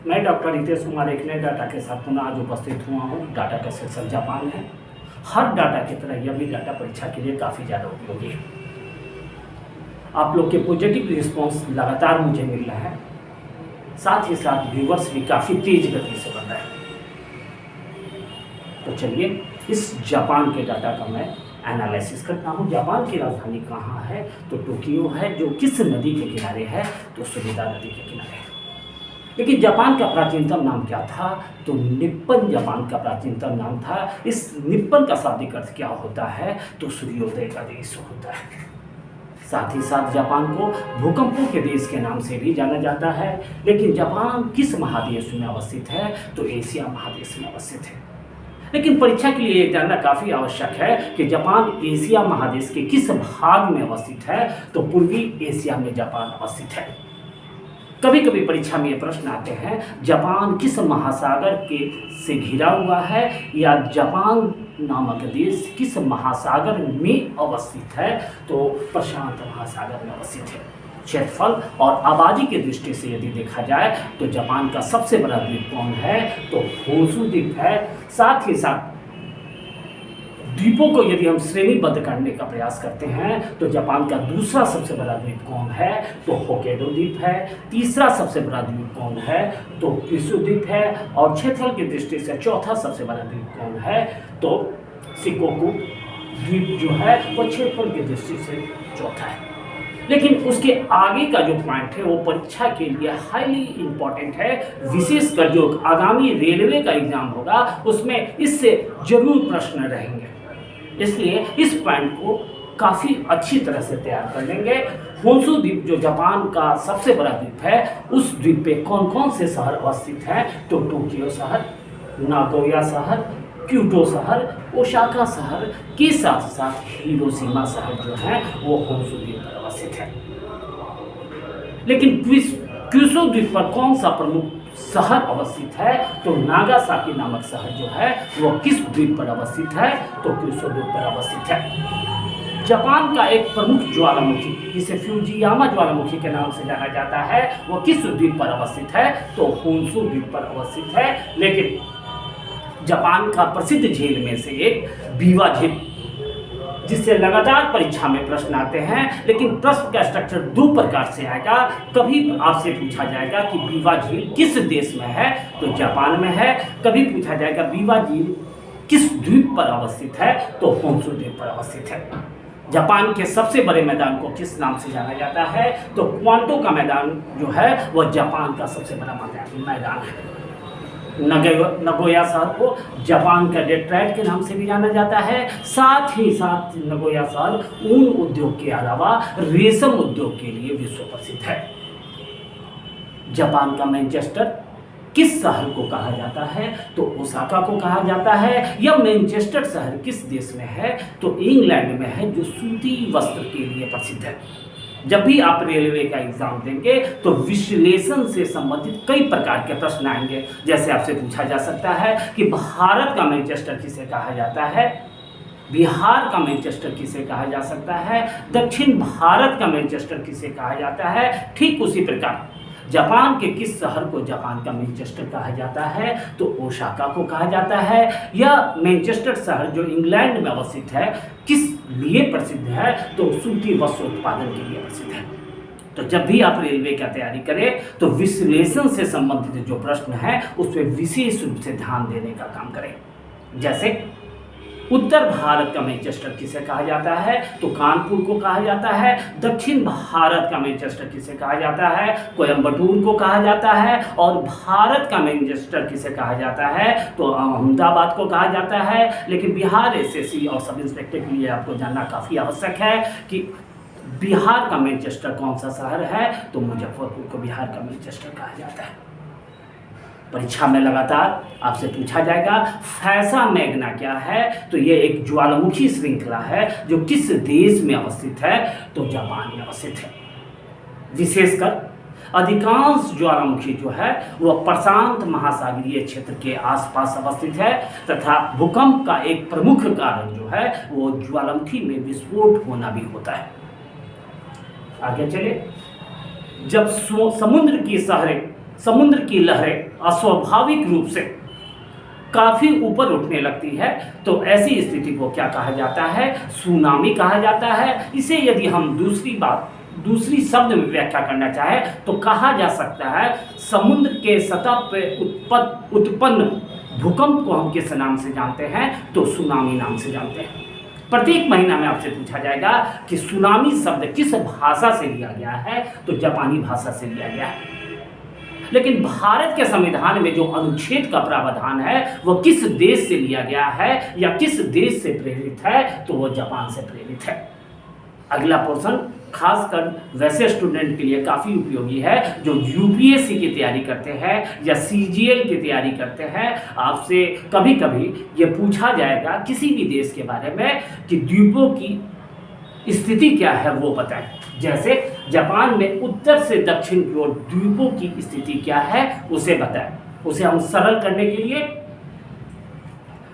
मैं डॉक्टर रितेश कुमार एक नए डाटा के साथ पुनः आज उपस्थित हुआ हूँ। डाटा का शीर्षक जापान है। हर डाटा की तरह यह भी डाटा परीक्षा के लिए काफ़ी ज़्यादा उपयोगी है। आप लोग के पॉजिटिव रिस्पॉन्स लगातार मुझे मिल रहा है, साथ ही साथ व्यूवर्स भी काफ़ी तेज गति से बन रहे हैं। तो चलिए इस जापान के डाटा का मैं एनालिसिस करता हूँ। जापान की राजधानी कहाँ है? तो टोक्यो है। जो किस नदी के किनारे है? तो सुमेदा नदी के किनारे है। लेकिन जापान का प्राचीनतम नाम क्या था? तो निप्पन जापान का प्राचीनतम नाम था। इस निप्पन का शाब्दिक अर्थ क्या होता है? तो सूर्योदय का देश होता है। साथ ही साथ जापान को भूकंपों के देश के नाम से भी जाना जाता है। लेकिन जापान किस महादेश में अवस्थित है? तो एशिया महादेश में अवस्थित है। लेकिन परीक्षा के लिए ये जानना काफ़ी आवश्यक है कि जापान एशिया महादेश के किस भाग में अवस्थित है? तो पूर्वी एशिया में जापान अवस्थित है। कभी कभी परीक्षा में ये प्रश्न आते हैं, जापान किस महासागर के से घिरा हुआ है, या जापान नामक देश किस महासागर में अवस्थित है? तो प्रशांत महासागर में अवस्थित है। क्षेत्रफल और आबादी की दृष्टि से यदि देखा जाए तो जापान का सबसे बड़ा द्वीप कौन है? तो होन्शु द्वीप है। साथ ही साथ द्वीपों को यदि हम श्रेणीबद्ध करने का प्रयास करते हैं तो जापान का दूसरा सबसे बड़ा द्वीप कौन है? तो होक्काइडो द्वीप है। तीसरा सबसे बड़ा द्वीप कौन है? तो क्यूशू द्वीप है। और क्षेत्रफल की दृष्टि से चौथा सबसे बड़ा द्वीप कौन है? तो शिकोकु द्वीप जो है वो क्षेत्रफल की दृष्टि से चौथा है। लेकिन उसके आगे का जो पॉइंट है वो परीक्षा के लिए हाईली इंपॉर्टेंट है। विशेषकर जो आगामी रेलवे का एग्जाम होगा उसमें इससे जरूर प्रश्न रहेंगे, इसलिए इस पॉइंट को काफ़ी अच्छी तरह से तैयार कर लेंगे। होन्शु द्वीप जो जापान का सबसे बड़ा द्वीप है, उस द्वीप पे कौन कौन से शहर अवस्थित हैं? तो टोक्यो शहर, नागोया शहर, क्योटो शहर, ओसाका शहर के साथ साथ हिरोशिमा शहर जो है वो होन्शु द्वीप पर अवस्थित है। लेकिन क्यूशू द्वीप पर कौन सा प्रमुख शहर अवस्थित है? तो नागासाकी नामक शहर जो है वो किस द्वीप पर अवस्थित है? तो क्यूशू द्वीप पर अवस्थित है। जापान का एक प्रमुख ज्वालामुखी जिसे फ्यूजियामा ज्वालामुखी के नाम से जाना जाता है वो किस द्वीप पर अवस्थित है? तो होन्शु द्वीप पर अवस्थित है। लेकिन जापान का प्रसिद्ध झील में से एक बीवा झील, जिससे लगातार परीक्षा में प्रश्न आते हैं, लेकिन प्रश्न का स्ट्रक्चर दो प्रकार से आएगा। कभी आपसे पूछा जाएगा कि बीवा झील किस देश में है? तो जापान में है। कभी पूछा जाएगा बीवा झील किस द्वीप पर अवस्थित है? तो होन्शु द्वीप पर अवस्थित है। जापान के सबसे बड़े मैदान को किस नाम से जाना जाता है? तो क्वांटो का मैदान जो है वह जापान का सबसे बड़ा मैदान है। नगोया शहर को जापान का डेट्राइट के नाम से भी जाना जाता है। साथ ही साथ नगोया शहर ऊन उद्योग के अलावा रेशम उद्योग के लिए विश्व प्रसिद्ध है। जापान का मैनचेस्टर किस शहर को कहा जाता है? तो ओसाका को कहा जाता है। यह मैनचेस्टर शहर किस देश में है? तो इंग्लैंड में है, जो सूती वस्त्र के लिए प्रसिद्ध है। जब भी आप रेलवे का एग्जाम देंगे तो विश्लेषण से संबंधित कई प्रकार के प्रश्न आएंगे। जैसे आपसे पूछा जा सकता है कि भारत का मैनचेस्टर किसे कहा जाता है? बिहार का मैनचेस्टर किसे कहा जा सकता है? दक्षिण भारत का मैनचेस्टर किसे कहा जाता है? ठीक उसी प्रकार जापान के किस शहर को जापान का मैनचेस्टर कहा जाता है? तो ओसाका को कहा जाता है। यह मैनचेस्टर शहर जो इंग्लैंड में अवस्थित है किस लिए प्रसिद्ध है? तो सूती वस्त्र उत्पादन के लिए प्रसिद्ध है। तो जब भी आप रेलवे का तैयारी करें तो विश्लेषण से संबंधित जो प्रश्न है उस पर विशेष रूप से ध्यान देने का काम करें। जैसे उत्तर भारत का मैनचेस्टर किसे कहा जाता है? तो कानपुर को कहा जाता है। दक्षिण भारत का मैनचेस्टर किसे कहा जाता है? कोयम्बटूर को कहा जाता है। और भारत का मैनचेस्टर किसे कहा जाता है? तो अहमदाबाद को कहा जाता है। लेकिन बिहार एसएससी और सब इंस्पेक्टर के लिए आपको जानना काफ़ी आवश्यक है कि बिहार का मैनचेस्टर कौन सा शहर है? तो मुजफ्फरपुर को बिहार का मैनचेस्टर कहा जाता है। परीक्षा में लगातार आपसे पूछा जाएगा फैसा मैग्ना क्या है? तो ये एक ज्वालामुखी श्रृंखला है जो किस देश में अवस्थित है? तो जापान में अवस्थित है। विशेषकर अधिकांश ज्वालामुखी जो है वह प्रशांत महासागरीय क्षेत्र के आसपास अवस्थित है तथा भूकंप का एक प्रमुख कारण जो है वो ज्वालामुखी में विस्फोट होना भी होता है। आगे चले। जब समुद्र की समुद्र की लहरें अस्वाभाविक रूप से काफ़ी ऊपर उठने लगती है, तो ऐसी स्थिति को क्या कहा जाता है? सुनामी कहा जाता है। इसे यदि हम दूसरी शब्द में व्याख्या करना चाहे तो कहा जा सकता है समुद्र के सतह पर उत्पन्न भूकंप को हम किस नाम से जानते हैं? तो सुनामी नाम से जानते हैं। प्रत्येक महीना में आपसे पूछा जाएगा कि सुनामी शब्द किस भाषा से लिया गया है? तो जापानी भाषा से लिया गया है। लेकिन भारत के संविधान में जो अनुच्छेद का प्रावधान है वह किस देश से लिया गया है या किस देश से प्रेरित है? तो वह जापान से प्रेरित है। अगला पोर्शन खासकर वैसे स्टूडेंट के लिए काफ़ी उपयोगी है जो यूपीएससी की तैयारी करते हैं या सीजीएल की तैयारी करते हैं। आपसे कभी कभी ये पूछा जाएगा किसी भी देश के बारे में कि द्वीपों की स्थिति क्या है वो बताएं। जैसे जापान में उत्तर से दक्षिण की ओर द्वीपों की स्थिति क्या है उसे बताएं। उसे हम सरल करने के लिए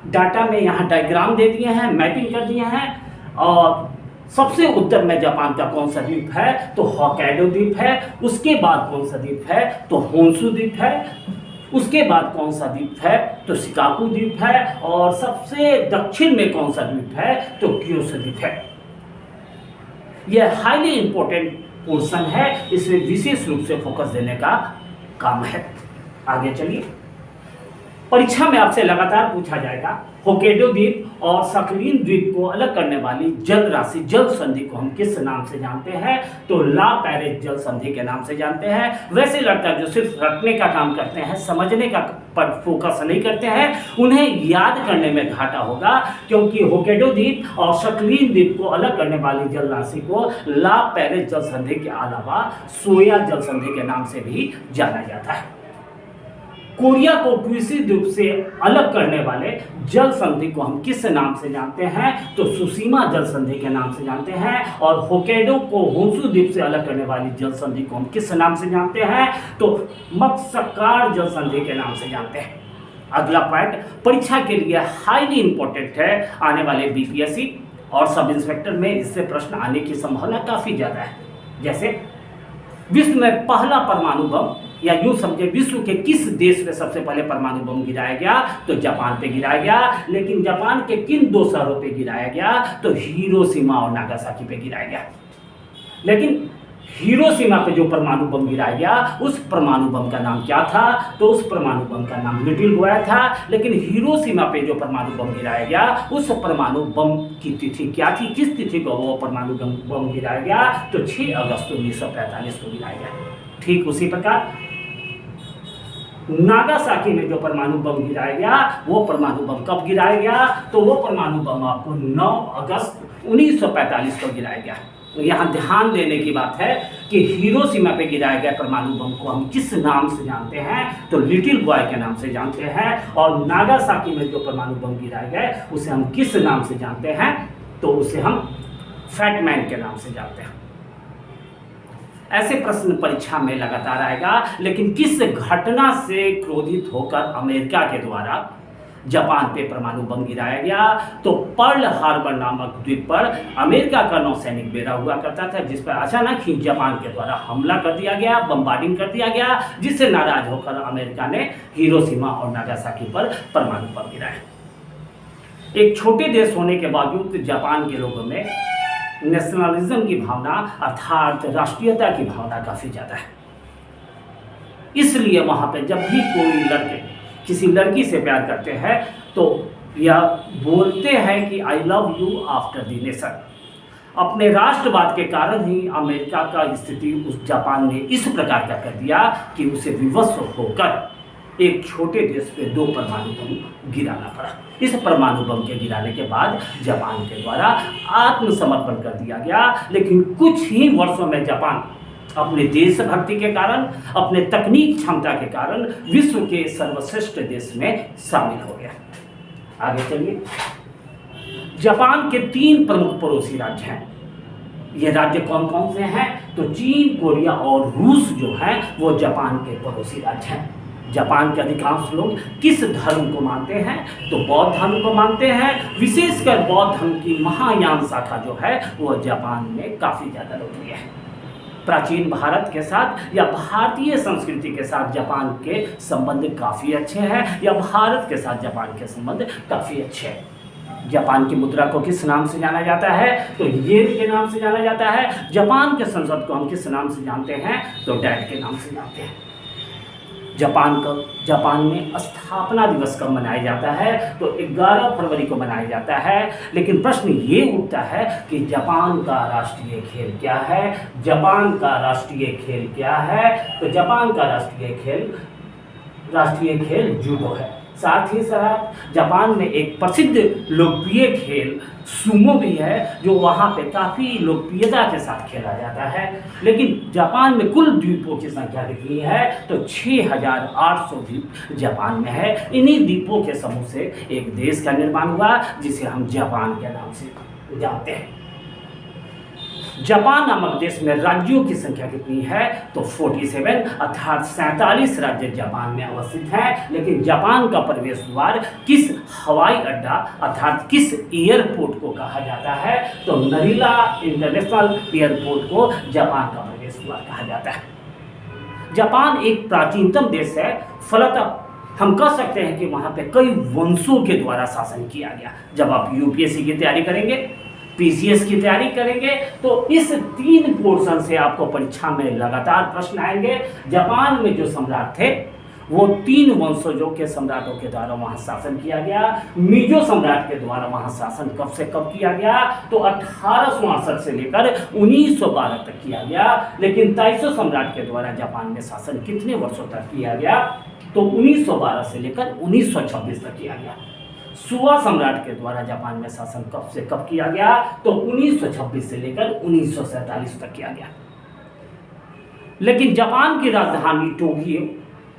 डाटा में यहाँ डायग्राम दे दिए हैं, मैपिंग कर दिए हैं। और सबसे उत्तर में जापान का कौन सा द्वीप है? तो होक्काइडो द्वीप है। उसके बाद कौन सा द्वीप है? तो होन्शु द्वीप है। उसके बाद कौन सा द्वीप है? तो शिकाकू द्वीप है। और सबसे दक्षिण में कौन सा द्वीप है? तो क्योसो द्वीप है। यह हाईली इंपॉर्टेंट पोर्शन है, इसमें विशेष रूप से फोकस देने का काम है। आगे चलिए, परीक्षा में आपसे लगातार पूछा जाएगा होक्काइडो द्वीप और सकलीन द्वीप को अलग करने वाली जल राशि, जल संधि को हम किस नाम से जानते हैं? तो ला पेरिस जल संधि के नाम से जानते हैं। वैसे लड़का जो सिर्फ रटने का काम करते हैं, समझने का पर फोकस नहीं करते हैं, उन्हें याद करने में घाटा होगा, क्योंकि होक्काइडो द्वीप और सकलीन द्वीप को अलग करने वाली जल राशि को ला पेरिस जल संधि के अलावा सोया जल संधि के नाम से भी जाना जाता है। कोरिया को क्यूशू द्वीप से अलग करने वाले जल संधि को हम किस नाम से जानते हैं? तो सुशीमा जल संधि के नाम से जानते हैं। और होक्काइडो को होन्शु द्वीप से अलग करने वाली जल संधि को हम किस नाम से जानते हैं? तो मत्स्यकार जल संधि के नाम से जानते हैं। अगला पॉइंट परीक्षा के लिए हाईली इंपॉर्टेंट है, आने वाले बीपीएससी और सब इंस्पेक्टर में इससे प्रश्न आने की संभावना काफ़ी ज़्यादा है। जैसे विश्व में पहला परमाणु बम, या यूँ समझे विश्व के किस देश में सबसे पहले परमाणु बम गिराया गया? तो जापान पे गिराया गया। लेकिन जापान के किन दो शहरों पे गिराया गया? तो हिरोशिमा और नागासाकी पे गिराया गया। लेकिन हिरोशिमा पे जो परमाणु बम गिराया गया उस परमाणु बम का नाम क्या था? तो उस परमाणु बम का नाम लिटिल बॉय था। लेकिन हिरोशिमा पे जो परमाणु बम गिराया गया उस परमाणु बम की तिथि क्या थी? किस तिथि को वो परमाणु बम गिराया गया? तो 6 अगस्त 1945 को गिराया गया। ठीक उसी प्रकार नागासाकी में जो परमाणु बम गिराया गया वो परमाणु बम कब गिराया गया? तो वो परमाणु बम आपको 9 अगस्त 1945 को गिराया गया। तो यहाँ ध्यान देने की बात है कि हिरोशिमा पे गिराया गया परमाणु बम को हम किस नाम से जानते हैं? तो लिटिल बॉय के नाम से जानते हैं। और नागासाकी में जो परमाणु बम गिराया गया उसे हम किस नाम से जानते हैं? तो उसे हम फैट मैन के नाम से जानते हैं। ऐसे प्रश्न परीक्षा में लगातार आएगा। लेकिन किस घटना से क्रोधित होकर अमेरिका के द्वारा जापान पे परमाणु बम गिराया गया? तो पर्ल हार्बर नामक द्वीप पर अमेरिका का नौसैनिक बेड़ा हुआ करता था, जिस पर अचानक ही जापान के द्वारा हमला कर दिया गया, बम्बार्डिंग कर दिया गया, जिससे नाराज होकर अमेरिका ने हिरोशिमा और नागासाकी पर परमाणु बम गिराया। एक छोटे देश होने के बावजूद जापान के लोगों में नेशनलिज्म की भावना अर्थात राष्ट्रीयता की भावना काफ़ी ज़्यादा है। इसलिए वहाँ पे जब भी कोई लड़के किसी लड़की से प्यार करते हैं तो यह बोलते हैं कि I love you after the nation. अपने राष्ट्रवाद के कारण ही अमेरिका का स्थिति उस जापान ने इस प्रकार का कर दिया कि उसे विवश होकर एक छोटे देश पे 2 परमाणु बम गिराना पड़ा। इस परमाणु बम के गिराने के बाद जापान के द्वारा आत्मसमर्पण कर दिया गया। लेकिन कुछ ही वर्षों में जापान अपने देशभक्ति के कारण, अपने तकनीक क्षमता के कारण विश्व के सर्वश्रेष्ठ देश में शामिल हो गया। आगे चलिए, जापान के 3 प्रमुख पड़ोसी राज्य हैं। ये राज्य कौन कौन से हैं? तो चीन, कोरिया और रूस जो हैं वो जापान के पड़ोसी राज्य हैं। जापान के अधिकांश लोग किस धर्म को मानते हैं? तो बौद्ध धर्म को मानते हैं। विशेषकर बौद्ध धर्म की महायान शाखा जो है वो जापान में काफ़ी ज़्यादा लोकप्रिय है। प्राचीन भारत के साथ या भारतीय संस्कृति के साथ जापान के संबंध काफ़ी अच्छे हैं, या भारत के साथ जापान के संबंध काफ़ी अच्छे हैं। जापान की मुद्रा को किस नाम से जाना जाता है? तो येन के नाम से जाना जाता है। जापान के संसद को हम किस नाम से जानते हैं? तो डैट के नाम से जानते हैं। जापान में स्थापना दिवस कब मनाया जाता है? तो 11 फरवरी को मनाया जाता है। लेकिन प्रश्न ये उठता है कि जापान का राष्ट्रीय खेल क्या है? जापान का राष्ट्रीय खेल क्या है? तो जापान का राष्ट्रीय खेल जूडो है। साथ ही साथ जापान में एक प्रसिद्ध लोकप्रिय खेल सुमो भी है, जो वहाँ पे काफ़ी लोकप्रियता के साथ खेला जाता है। लेकिन जापान में कुल द्वीपों की संख्या कितनी है? तो 6800 द्वीप जापान में है। इन्हीं द्वीपों के समूह से एक देश का निर्माण हुआ जिसे हम जापान के नाम से जानते हैं। जापान नामक देश में राज्यों की संख्या कितनी है? तो 47, अर्थात 47 राज्य जापान में अवस्थित हैं। लेकिन जापान का प्रवेश द्वार किस हवाई अड्डा अर्थात किस एयरपोर्ट को कहा जाता है? तो नरीला इंटरनेशनल एयरपोर्ट को जापान का प्रवेश द्वार कहा जाता है। जापान एक प्राचीनतम देश है, फलतः हम कह सकते हैं कि वहाँ पे कई वंशों के द्वारा शासन किया गया। जब आप यूपीएससी की तैयारी करेंगे, पीसीएस की तैयारी करेंगे, तो इस 3 पोर्शन से आपको परीक्षा में लगातार प्रश्न आएंगे। जापान में जो सम्राट थे वो 3 वंशजों के सम्राटों के द्वारा वहाँ शासन किया गया। मीजो सम्राट के द्वारा वहाँ शासन कब से कब किया गया? तो 1868 से लेकर 1912 तक किया गया। लेकिन ताइसो सम्राट के द्वारा जापान में शासन कितने वर्षों तक किया गया? तो 1912 से लेकर 1926 तक किया गया। सुवा सम्राट के द्वारा जापान में शासन कब से कब किया गया? तो 1926 से लेकर 1947 तक किया गया। लेकिन जापान की राजधानी टोक्यो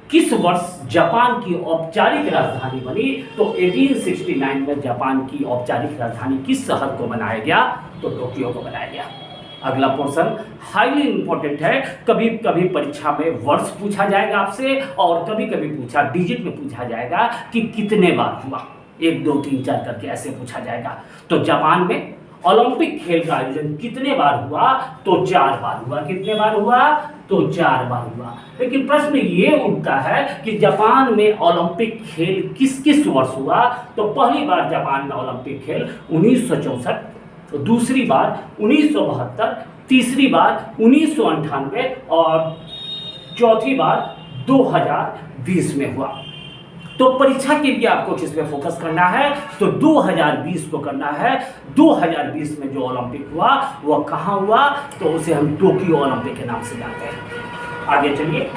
किस वर्ष जापान की औपचारिक राजधानी बनी? तो 1869 में जापान की औपचारिक राजधानी किस शहर को बनाया गया? तो टोक्यो को बनाया गया। अगला पोर्शन हाईली इंपॉर्टेंट है। कभी कभी परीक्षा में वर्ष पूछा जाएगा आपसे, और कभी कभी डिजिट में पूछा जाएगा कि कितने बार हुआ। 1 2 3 4 करके ऐसे पूछा जाएगा। तो जापान में ओलंपिक खेल का आयोजन कितने बार हुआ? तो 4 बार हुआ। कितने बार हुआ? तो 4 बार हुआ। लेकिन प्रश्न ये उठता है कि जापान में ओलंपिक खेल किस किस वर्ष हुआ? तो पहली बार जापान में ओलंपिक खेल 1964, तो दूसरी बार 1972, तीसरी बार 1998 और चौथी बार 2020 में हुआ। तो परीक्षा के लिए आपको किस पे फोकस करना है? तो 2020 को करना है। 2020 में जो ओलंपिक हुआ वह कहाँ हुआ? तो उसे हम टोक्यो ओलंपिक के नाम से जानते हैं। आगे चलिए,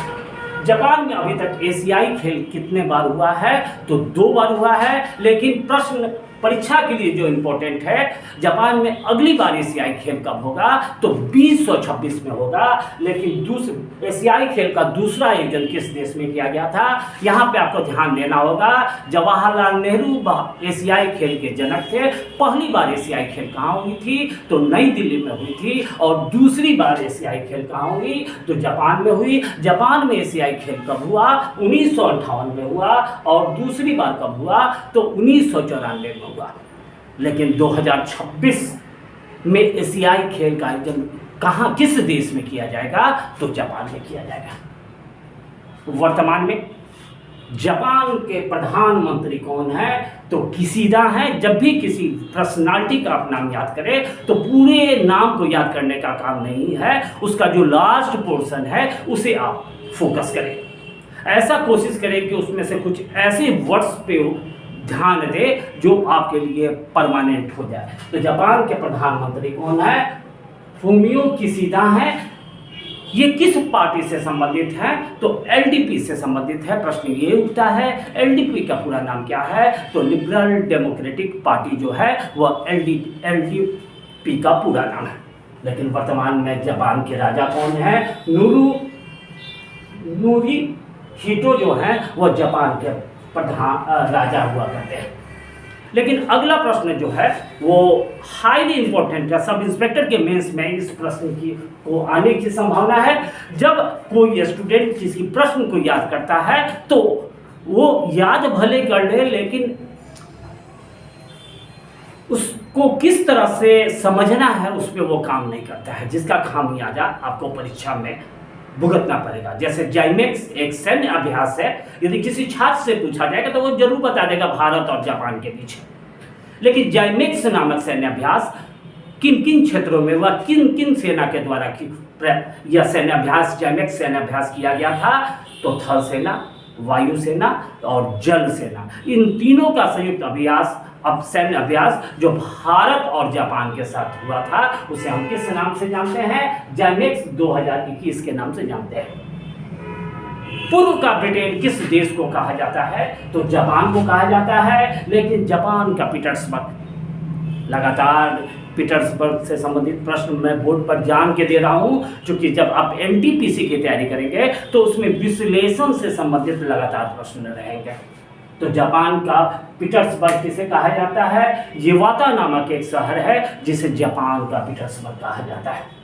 जापान में अभी तक एशियाई खेल कितने बार हुआ है? तो 2 बार हुआ है। लेकिन प्रश्न परीक्षा के लिए जो इम्पोर्टेंट है, जापान में अगली बार एशियाई खेल कब होगा? तो 2026 में होगा। लेकिन एशियाई खेल का दूसरा आयोजन किस देश में किया गया था? यहाँ पे आपको ध्यान देना होगा। जवाहरलाल नेहरू एशियाई खेल के जनक थे। पहली बार एशियाई खेल कहाँ हुई थी? तो नई दिल्ली में हुई थी। और दूसरी बार एशियाई खेल कहाँ हुई? तो जापान में हुई। जापान में एशियाई खेल कब हुआ? 1958 में हुआ। और दूसरी बार कब हुआ? तो 1994 में हुआ। लेकिन 2026 में एशियाई खेल का आयोजन कहाँ, किस देश में किया जाएगा? तो जापान में किया जाएगा। वर्तमान में जापान के प्रधानमंत्री कौन है? तो किशिदा है। जब भी किसी पर्सनालिटी का आप नाम याद करें तो पूरे नाम को याद करने का काम नहीं है, उसका जो लास्ट पोर्शन है उसे आप फोकस करें। ऐसा कोशिश करें कि उसमें से कुछ ऐसे वर्ड्स पे ध्यान दे जो आपके लिए परमानेंट हो जाए। तो जापान के प्रधानमंत्री कौन है? फूमियो किशिदा है। ये किस पार्टी से संबंधित है? तो एलडीपी से संबंधित है। प्रश्न ये उठता है एलडीपी का पूरा नाम क्या है? तो लिबरल डेमोक्रेटिक पार्टी जो है वह एलडीपी का पूरा नाम है। लेकिन वर्तमान में जापान के राजा कौन है? नूरिहितो जो है वह जापान के प्रधान राजा हुआ करते हैं। लेकिन अगला प्रश्न जो है वो हाईली इंपॉर्टेंट है। सब इंस्पेक्टर के मेंस में इस प्रश्न को आने की संभावना है। जब कोई स्टूडेंट किसी प्रश्न को याद करता है तो वो याद भले कर ले, लेकिन को किस तरह से समझना है उस पर वो काम नहीं करता है, जिसका खामियाजा आपको परीक्षा में भुगतना पड़ेगा। जैसे जाइमेक्स एक सैन्य अभ्यास है, यदि किसी छात्र से पूछा जाएगा तो वो जरूर बता देगा भारत और जापान के बीच। लेकिन जाइमेक्स नामक सैन्य अभ्यास किन किन क्षेत्रों में व किन किन सेना के द्वारा यह सैन्य अभ्यास जाइमेक्स सैन्य अभ्यास किया गया था, तो थल सेना, वायु सेना और जल सेना, इन तीनों का संयुक्त अभ्यास, अब सैन्य अभ्यास जो भारत और जापान के साथ हुआ था, उसे हम किस नाम से जानते हैं? जाइमेक्स 2021 के नाम से जानते हैं। पूर्व का ब्रिटेन किस देश को कहा जाता है? तो जापान को कहा जाता है, लेकिन जापान का पीटर्सबर्ग। लगातार पीटर्सबर्ग से संबंधित प्रश्न मैं बोर्ड पर जान के दे रहा हूं, क्योंकि जब आप एनटीपीसी की तैयारी करेंगे तो उसमें विश्लेषण से संबंधित लगातार प्रश्न रहेंगे। तो जापान का पीटर्सबर्ग किसे कहा जाता है? येवाता नामक एक शहर है जिसे जापान का पीटर्सबर्ग कहा जाता है।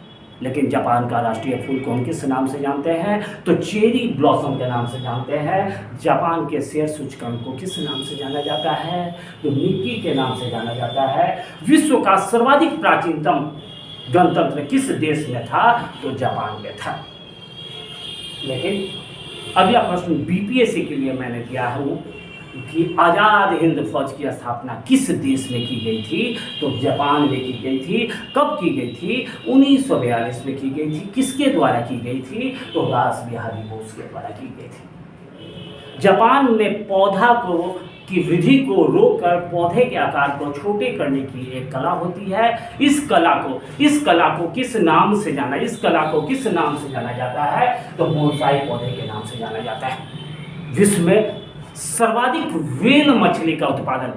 लेकिन जापान का राष्ट्रीय फूल को हम किस नाम से जानते हैं? तो चेरी ब्लॉसम के नाम से जानते हैं। जापान के शेयर सूचकांक को किस नाम से जाना जाता है? तो निक्की के नाम से जाना जाता है। विश्व का सर्वाधिक प्राचीनतम गणतंत्र किस देश में था? तो जापान में था। लेकिन अगला प्रश्न बीपीएससी के लिए मैंने दिया हूँ कि आज़ाद हिंद फौज की स्थापना किस देश में की गई थी? तो जापान में की गई थी। कब की गई थी? 1942 में की गई थी। किसके द्वारा की गई थी? तो रास बिहारी बोस के द्वारा की गई थी। जापान में पौधा को की वृद्धि को रोककर पौधे के आकार को छोटे करने की एक कला होती है। इस कला को किस नाम से जाना जाता है? तो बोनसाई पौधे के नाम से जाना जाता है। विश्व में सर्वाधिक व्हेल मछली का उत्पादन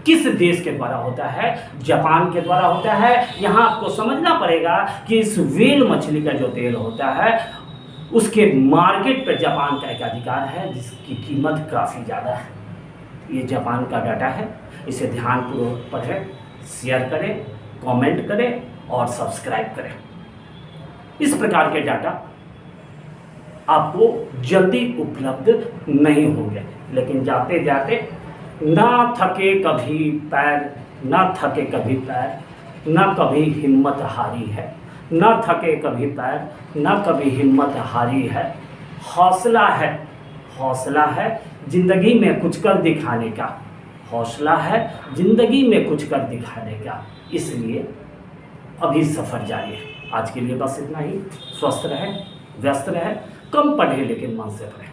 किस देश के द्वारा होता है? जापान के द्वारा होता है। यहाँ आपको समझना पड़ेगा कि इस व्हेल मछली का जो तेल होता है उसके मार्केट पर जापान का एक अधिकार है, जिसकी कीमत काफ़ी ज़्यादा है। ये जापान का डाटा है, इसे ध्यानपूर्वक पढ़ें, शेयर करें, कमेंट करें और सब्सक्राइब करें। इस प्रकार के डाटा आपको जल्दी उपलब्ध नहीं होंगे, लेकिन जाते जाते ना थके कभी पैर, ना कभी हिम्मत हारी है, ना थके कभी पैर, ना कभी हिम्मत हारी है। हौसला है जिंदगी में कुछ कर दिखाने का, हौसला है जिंदगी में कुछ कर दिखाने का, इसलिए अभी सफ़र जारी है। आज के लिए बस इतना ही। स्वस्थ रहें, व्यस्त रहें, कम पढ़ें लेकिन मन से पढ़ें।